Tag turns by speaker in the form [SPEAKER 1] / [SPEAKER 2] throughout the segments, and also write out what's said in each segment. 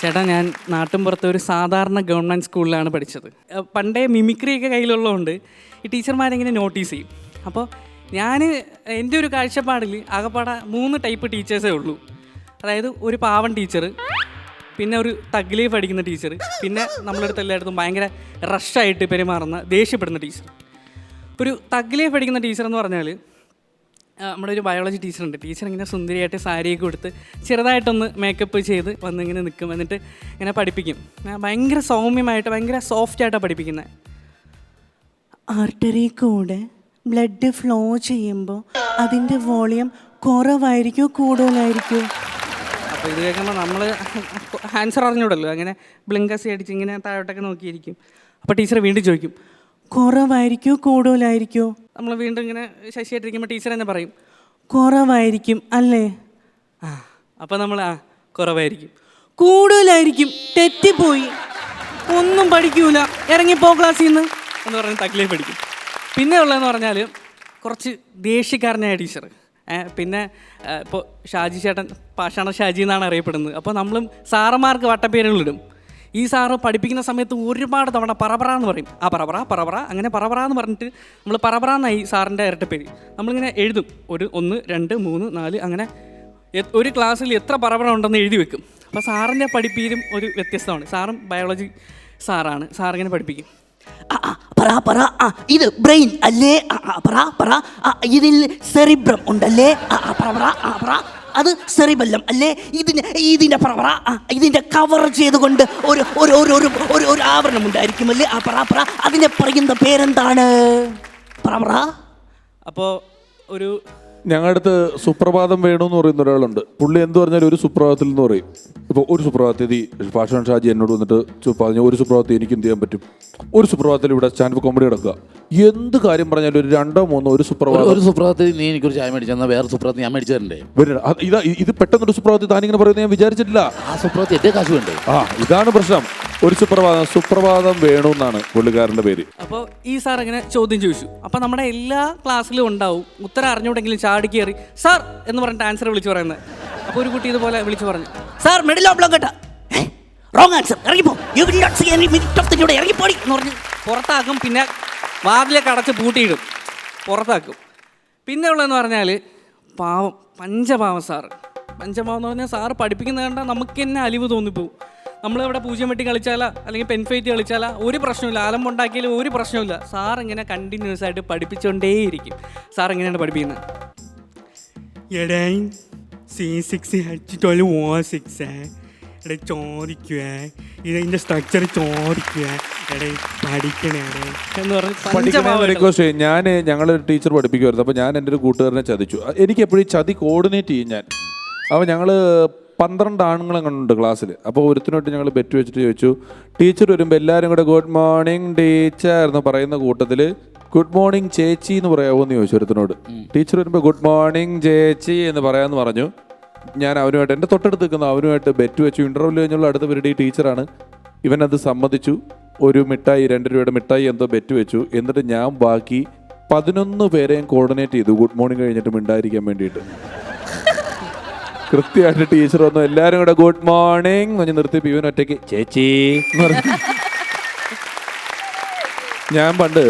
[SPEAKER 1] ചേട്ടാ, ഞാൻ നാട്ടിൻപുറത്തെ ഒരു സാധാരണ ഗവൺമെൻറ് സ്കൂളിലാണ് പഠിച്ചത്. പണ്ടേ മിമിക്രിയൊക്കെ കയ്യിലുള്ളതുകൊണ്ട് ഈ ടീച്ചർമാരെങ്ങനെ നോട്ടീസ് ചെയ്യും. അപ്പോൾ എൻ്റെ ഒരു കാഴ്ചപ്പാടിൽ ആകപ്പാടെ 3 ടൈപ്പ് ടീച്ചേഴ്സേ ഉള്ളൂ. അതായത് ഒരു പാവൻ ടീച്ചർ, പിന്നെ ഒരു തഗ്ലി പഠിക്കുന്ന ടീച്ചർ, പിന്നെ നമ്മളടുത്ത് എല്ലായിടത്തും ഭയങ്കര റഷായിട്ട് പെരുമാറുന്ന ദേഷ്യപ്പെടുന്ന ടീച്ചർ. ഒരു തഗ്ലി പഠിക്കുന്ന ടീച്ചർ എന്ന് പറഞ്ഞാൽ നമ്മുടെ ഒരു ബയോളജി ടീച്ചറുണ്ട്. ടീച്ചർ ഇങ്ങനെ സുന്ദരിയായിട്ട് സാരിയൊക്കെ കൊടുത്ത് ചെറുതായിട്ടൊന്ന് മേക്കപ്പ് ചെയ്ത് വന്നിങ്ങനെ നിൽക്കും. എന്നിട്ട് ഇങ്ങനെ പഠിപ്പിക്കും. ഭയങ്കര സൗമ്യമായിട്ട് ഭയങ്കര സോഫ്റ്റായിട്ടാണ് പഠിപ്പിക്കുന്നത്.
[SPEAKER 2] ആർട്ടറി കൂടെ ബ്ലഡ് ഫ്ലോ ചെയ്യുമ്പോൾ അതിൻ്റെ വോളിയം കുറവായിരിക്കുമോ കൂടുതലായിരിക്കുമോ?
[SPEAKER 1] അപ്പോൾ ഇത് കേൾക്കുമ്പോൾ നമ്മൾ ആൻസർ അറിഞ്ഞൂടല്ലോ. അങ്ങനെ ബ്ലിങ്കസ് അടിച്ച് ഇങ്ങനെ താഴോട്ടൊക്കെ നോക്കിയിരിക്കും. അപ്പോൾ ടീച്ചർ വീണ്ടും ചോദിക്കും,
[SPEAKER 2] കുറവായിരിക്കുമോ കൂടുതലായിരിക്കുമോ?
[SPEAKER 1] നമ്മൾ വീണ്ടും ഇങ്ങനെ ശശിയായിട്ടിരിക്കുമ്പോൾ ടീച്ചർ തന്നെ പറയും,
[SPEAKER 2] കുറവായിരിക്കും അല്ലേ?
[SPEAKER 1] അപ്പോൾ നമ്മൾ കുറവായിരിക്കും.
[SPEAKER 2] കൂടുതലായിരിക്കും. തെറ്റിപ്പോയി, ഒന്നും പഠിക്കൂല, ഇറങ്ങിപ്പോ ക്ലാസ്സിൽ നിന്ന്
[SPEAKER 1] എന്ന് പറഞ്ഞ് തക്കിലേ പഠിക്കും. പിന്നെ ഉള്ളതെന്ന് പറഞ്ഞാൽ കുറച്ച് ദേഷ്യക്കാരനായ ടീച്ചർ. പിന്നെ ഇപ്പോൾ ഷാജി ചേട്ടൻ പാഷാണ ഷാജി എന്നാണ് അറിയപ്പെടുന്നത്. അപ്പോൾ നമ്മളും സാറന്മാർക്ക് വട്ടപ്പേരുകളിടും. ഈ സാറ് പഠിപ്പിക്കുന്ന സമയത്ത് ഒരുപാട് തവണ പറപറ എന്ന് പറയും. പറപറ അങ്ങനെ പറപറ എന്ന് പറഞ്ഞിട്ട് നമ്മൾ പറപറ എന്നായി സാറിൻ്റെ ഇരട്ടപ്പേര്. നമ്മളിങ്ങനെ എഴുതും, 1 2 3 4 അങ്ങനെ ഒരു ക്ലാസ്സിൽ എത്ര പറപറ ഉണ്ടെന്ന് എഴുതി വെക്കും. അപ്പോൾ സാറിൻ്റെ പഠിപ്പീരും ഒരു വ്യത്യസ്തമാണ്. സാറും ബയോളജി സാറാണ്. സാറിങ്ങനെ പഠിപ്പിക്കും.
[SPEAKER 2] ഇത് ബ്രെയിൻ അല്ലേ? ഇതിൽ സെറിബ്രം ഉണ്ടല്ലേ? അത് സെറിബെല്ലം അല്ലേ? ഇതിന്റെ ഇതിന്റെ കവർ ചെയ്തുകൊണ്ട് ഒരു ആവരണം ഉണ്ടായിരിക്കുമല്ലേ? അതിനെ പറയുന്ന പേരെന്താണ്?
[SPEAKER 1] അപ്പോൾ ഒരു
[SPEAKER 3] ഞങ്ങളുടെ അടുത്ത് സുപ്രഭാതം വേണമെന്ന് പറയുന്ന ഒരാളുണ്ട്. പുള്ളി എന്ത് പറഞ്ഞാലും ഒരു സുപ്രഭാതത്തിൽ എന്ന് പറയും. ഇപ്പോൾ ഒരു സുപ്രഭാതത്തിൽ പാഷാൺ ഷാജി എന്നോട് വന്നിട്ട് പറഞ്ഞു, ഒരു സുപ്രഭാതത്തിൽ എനിക്ക് എന്ത് ചെയ്യാൻ പറ്റും? ഒരു സുപ്രഭാതത്തിൽ ഇവിടെ സ്റ്റാൻഡപ്പ് കോമഡി കിടക്കുക. എന്ത് കാര്യം പറഞ്ഞാലും ഒരു 2 3 ഒരു
[SPEAKER 4] സുപ്രഭാതത്തിൽ നീ എനിക്കൊരു ചായ മേടിച്ചാൽ വേറെ സുപ്രഭാതത്തിൽ ഞാൻ മേടിച്ചു തരണ്ടേ?
[SPEAKER 3] ഇത് പെട്ടെന്നൊരു സുപ്രഭാതത്തിൽ താനിങ്ങനെ പറയുന്നത് ഞാൻ വിചാരിച്ചിട്ടില്ല.
[SPEAKER 4] ആ സുപ്രഭാതത്തിൽ എന്റെ കാശ് വേണ്ടേ?
[SPEAKER 3] ഇതാണ് പ്രശ്നം. ഒരു സുപ്രഭാതം വേണമെന്നാണ് പുള്ളിക്കാരൻ്റെ പേര്.
[SPEAKER 1] അപ്പോൾ ഈ സാർ ഇങ്ങനെ ചോദ്യം ചോദിച്ചു. അപ്പോൾ നമ്മുടെ എല്ലാ ക്ലാസ്സിലും ഉണ്ടാവും ഉത്തരം അറിഞ്ഞുകൊണ്ടെങ്കിലും ചാടി കയറി സാർ എന്ന് പറഞ്ഞിട്ട് ആൻസർ വിളിച്ചു പറയുന്നത്. അപ്പോൾ ഒരു കുട്ടി ഇതുപോലെ വിളിച്ചു പറഞ്ഞു,
[SPEAKER 2] sir middle of block wrong answer, ഇറങ്ങിപ്പോ, you will not see any minute of the day, ഇറങ്ങിപ്പോടി എന്ന് പറഞ്ഞ്
[SPEAKER 1] പുറത്താക്കും. പിന്നെ വാതിലൊക്കെ അടച്ച് പൂട്ടിയിടും, പുറത്താക്കും. പിന്നെ ഉള്ളതെന്ന് പറഞ്ഞാൽ പാവം പഞ്ചപാവം സാറ്. പഞ്ചപാവം എന്ന് പറഞ്ഞാൽ സാറ് പഠിപ്പിക്കുന്നത് കണ്ടാൽ നമുക്ക് തന്നെ അലിവ് തോന്നിപ്പോവും. നമ്മളിവിടെ 0 വെട്ടി കളിച്ചാലാ അല്ലെങ്കിൽ പെൻഫൈറ്റ് കളിച്ചാലാ ഒരു പ്രശ്നമില്ല, ആലമ്പുണ്ടാക്കിയാലും ഒരു പ്രശ്നമില്ല. സാർ ഇങ്ങനെ കണ്ടിന്യൂസ് ആയിട്ട് പഠിപ്പിച്ചുകൊണ്ടേയിരിക്കും. സാർ എങ്ങനെയാണ് പഠിപ്പിക്കുന്നത്? ചോദിക്കുക, ഇതിന്റെ സ്ട്രക്ചർ ചോദിക്കുക, പഠിക്കണേ എന്ന് പറഞ്ഞ്
[SPEAKER 3] ഞങ്ങളൊരു ടീച്ചർ പഠിപ്പിക്കുമായിരുന്നു. അപ്പോൾ ഞാൻ എൻ്റെ ഒരു കൂട്ടുകാരനെ ചതിച്ചു. എനിക്ക് എപ്പോഴും ചതി കോർഡിനേറ്റ് ചെയ്യും ഞാൻ. അപ്പോൾ ഞങ്ങൾ 12 ആണുങ്ങളെങ്ങാനുണ്ട് ക്ലാസ്സിൽ. അപ്പോൾ ഒരുത്തിനോട്ട് ഞങ്ങൾ ബെറ്റ് വെച്ചിട്ട് ചോദിച്ചു, ടീച്ചർ വരുമ്പോൾ എല്ലാവരും കൂടെ ഗുഡ് മോർണിംഗ് ടീച്ചർ എന്ന് പറയുന്ന കൂട്ടത്തിൽ ഗുഡ് മോർണിംഗ് ചേച്ചി എന്ന് പറയാമോ എന്ന് ചോദിച്ചു ഒരുത്തിനോട്. ടീച്ചർ വരുമ്പോൾ ഗുഡ് മോർണിംഗ് ചേച്ചി എന്ന് പറയാമെന്ന് പറഞ്ഞു. ഞാൻ അവനുമായിട്ട് എൻ്റെ തൊട്ടടുത്ത് നിൽക്കുന്ന അവനുമായിട്ട് ബെറ്റ് വെച്ചു. ഇൻ്റർവ്യൂ കഴിഞ്ഞുള്ള അടുത്ത പീരീഡ് ഈ ടീച്ചറാണ്. ഇവനത് സമ്മതിച്ചു. ഒരു മിഠായി 2 രൂപയുടെ മിഠായി എന്തോ ബെറ്റ് വെച്ചു. എന്നിട്ട് ഞാൻ ബാക്കി 11 പേരെയും കോർഡിനേറ്റ് ചെയ്തു ഗുഡ് മോർണിംഗ് കഴിഞ്ഞിട്ട് മിണ്ടായിരിക്കാൻ വേണ്ടിയിട്ട്. കൃത്യമായിട്ട് ടീച്ചർ വന്നു, എല്ലാവരും കൂടെ ഗുഡ് മോർണിംഗ് എന്ന് നിർത്തി ഇവൻ ഒറ്റയ്ക്ക് ചേച്ചി എന്ന് പറഞ്ഞു. ഞാൻ പണ്ട്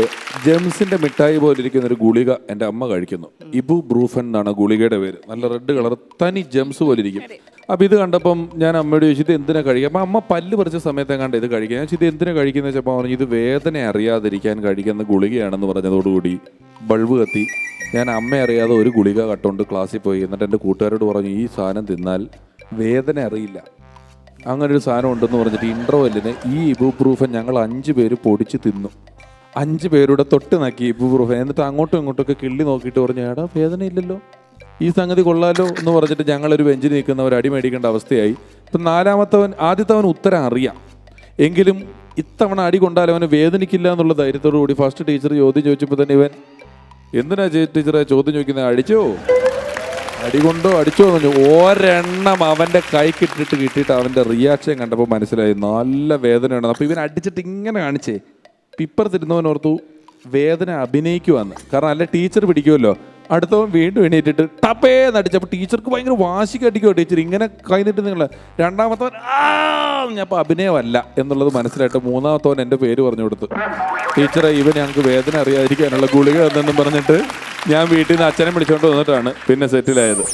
[SPEAKER 3] ജെംസിന്റെ മിഠായി പോലെ ഇരിക്കുന്ന ഒരു ഗുളിക എൻ്റെ അമ്മ കഴിക്കുന്നു. ഇബുപ്രൂഫൻ എന്നാണ് ഗുളികയുടെ പേര്. നല്ല റെഡ് കളർ തനി ജെംസ് പോലെ ഇരിക്കും. അപ്പം ഇത് കണ്ടപ്പം ഞാൻ അമ്മയോട് ചോദിച്ചു, ഇത് എന്തിനാ കഴിക്കുക? അപ്പം അമ്മ പല്ല് പറിച്ച സമയത്ത് കണ്ട ഇത് കഴിക്കുക. ഞാൻ ഇത് എന്തിനാ കഴിക്കുന്നത് വെച്ചപ്പോൾ പറഞ്ഞു, ഇത് വേദന അറിയാതിരിക്കാൻ കഴിക്കുന്ന ഗുളികയാണെന്ന് പറഞ്ഞതോടുകൂടി ബൾബ് കത്തി. ഞാൻ അമ്മ അറിയാതെ ഒരു ഗുളിക കട്ടുകൊണ്ട് ക്ലാസ്സിൽ പോയി. എന്നിട്ട് എൻ്റെ കൂട്ടുകാരോട് പറഞ്ഞു, ഈ സാധനം തിന്നാൽ വേദന അറിയില്ല, അങ്ങനൊരു സാധനം ഉണ്ടെന്ന് പറഞ്ഞിട്ട് ഇൻ്റർവെല്ലിന് ഈ ഇബുപ്രൂഫൻ ഞങ്ങൾ 5 പേര് പൊടിച്ച് തിന്നു. 5 പേരുടെ തൊട്ട് നക്കി ഇബുപ്രൂഫൻ. എന്നിട്ട് അങ്ങോട്ടും ഇങ്ങോട്ടൊക്കെ കിള്ളി നോക്കിയിട്ട് പറഞ്ഞു, ഏടാ വേദന ഇല്ലല്ലോ, ഈ സംഗതി കൊള്ളാലോ എന്ന് പറഞ്ഞിട്ട് ഞങ്ങളൊരു ബെഞ്ചിൽ നിൽക്കുന്നവർ അടി മേടിക്കേണ്ട അവസ്ഥയായി. ഇപ്പം ആദ്യത്തവൻ ഉത്തരം അറിയാം, എങ്കിലും ഇത്തവണ അടി കൊണ്ടാൽ അവന് വേദനിക്കില്ല എന്നുള്ള ധൈര്യത്തോടു കൂടി ഫസ്റ്റ് ടീച്ചർ ചോദ്യം ചോദിച്ചപ്പോൾ തന്നെ ഇവൻ, എന്തിനാ ടീച്ചറെ ചോദ്യം ചോദിക്കുന്നത്, അടിച്ചോ എന്ന് പറഞ്ഞു. ഒരെണ്ണം അവൻ്റെ കൈക്കിട്ടിട്ട് കിട്ടിയിട്ട് അവൻ്റെ റിയാക്ഷൻ കണ്ടപ്പോൾ മനസ്സിലായി നല്ല വേദനയാണ്. അപ്പോൾ ഇവൻ അടിച്ചിട്ട് ഇങ്ങനെ കാണിച്ചേ, ഇപ്പുറത്തിരുന്നവൻ ഓർത്തു വേദന അഭിനയിക്കുവാന്ന്. കാരണം അല്ല ടീച്ചർ പിടിക്കുമല്ലോ, അടുത്തവൻ വീണ്ടും എണീറ്റിട്ട് ടപ്പേ നടിച്ചപ്പോൾ ടീച്ചർക്ക് ഭയങ്കര വാശിക്ക് അടിക്കുമോ ടീച്ചർ ഇങ്ങനെ കഴിഞ്ഞിട്ട് നിങ്ങൾ രണ്ടാമത്തവൻ ഞാൻ അപ്പോൾ അഭിനയമല്ല എന്നുള്ളത് മനസ്സിലായിട്ട് മൂന്നാമത്തവൻ എൻ്റെ പേര് പറഞ്ഞു കൊടുത്തു. ടീച്ചറെ ഇവൻ ഞങ്ങൾക്ക് വേദന അറിയാതിരിക്കാനുള്ള ഗുളിക എന്നെന്നും പറഞ്ഞിട്ട് ഞാൻ വീട്ടിൽ നിന്ന് അച്ഛനെ വിളിച്ചുകൊണ്ട് വന്നിട്ടാണ് പിന്നെ സെറ്റിലായത്.